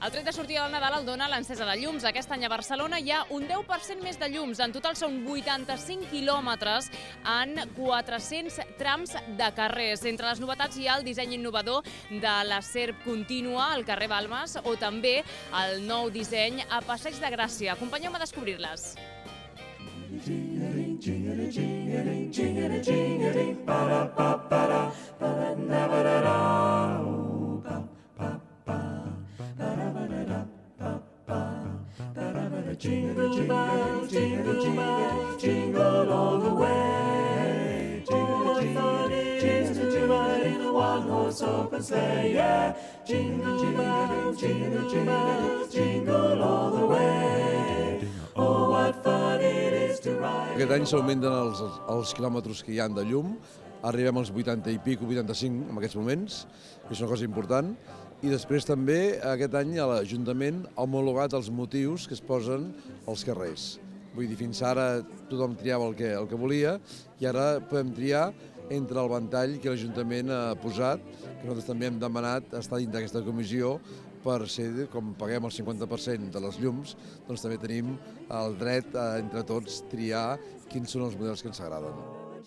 El tret de sortida del Nadal el dona l'encesa de llums. Aquest any a Barcelona hi ha un 10% més de llums. En total són 85 quilòmetres en 400 trams de carrers. Entre les novetats hi ha el disseny innovador de la serp contínua al carrer Balmes o també el nou disseny a Passeig de Gràcia. Acompanyeu-me a descobrir-les. Jingle bells, jingle all the way. What fun it is to ride in a one-horse open sleigh, yeah. Jingle bells, jingle all the way. Oh, what fun it is to ride. Aquest any s'augmenten els quilòmetres que hi ha de llum. Arribem als 80 i pico, 85 en aquests moments, que és una cosa important. I després també aquest any a l'Ajuntament ha homologat els motius que es posen als carrers. Vull dir, fins ara tothom triava el que volia i ara podem triar entre el ventall que l'Ajuntament ha posat, que nosaltres també hem demanat estar dins d'aquesta comissió per ser, com paguem el 50% de les llums, doncs també tenim el dret a, entre tots, triar quins són els models que ens agraden.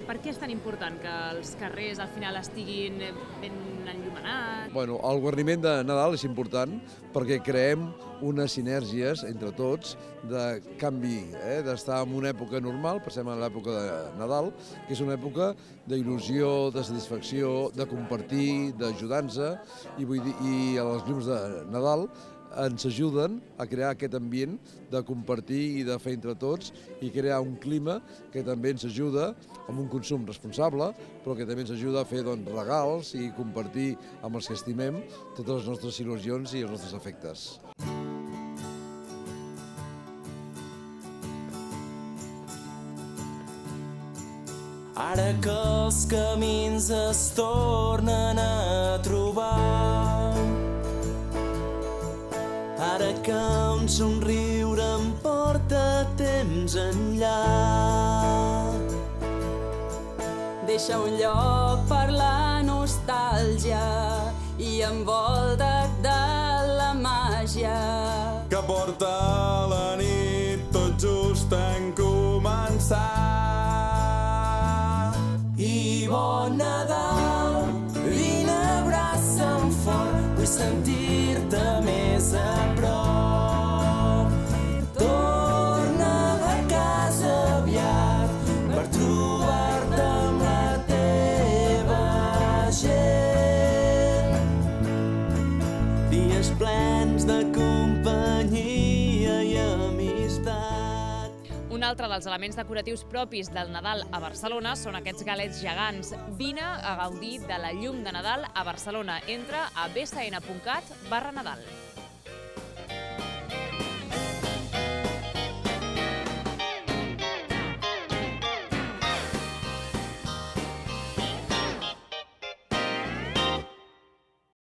Per què és tan important que els carrers al final estiguin ben enllumenats? Bueno, el guarniment de Nadal és important perquè creem unes sinergies entre tots de canvi, d'estar en una època normal, passem a l'època de Nadal, que és una època d'il·lusió, de satisfacció, de compartir, d'ajudar-nos, i els llums de Nadal ens ajuden a crear aquest ambient de compartir i de fer entre tots i crear un clima que també ens ajuda amb un consum responsable, però que també ens ajuda a fer regals i compartir amb els que estimem totes les nostres il·lusions i els nostres afectes. Ara que els camins es tornen a trobar, ara que un somriure em porta temps enllà, deixa un lloc per la nostàlgia i envolta't de la màgia que porta la nit tot just en començar. I bon Nadal, vine, abraça'm fort, vull sentir-te més a prop. Torna a casa aviat per trobar-te amb la teva gent. Dies plens de companyia i amistat. Un altre dels elements decoratius propis del Nadal a Barcelona són aquests galets gegants. Vine a gaudir de la llum de Nadal a Barcelona. Entra a bsn.cat/Nadal.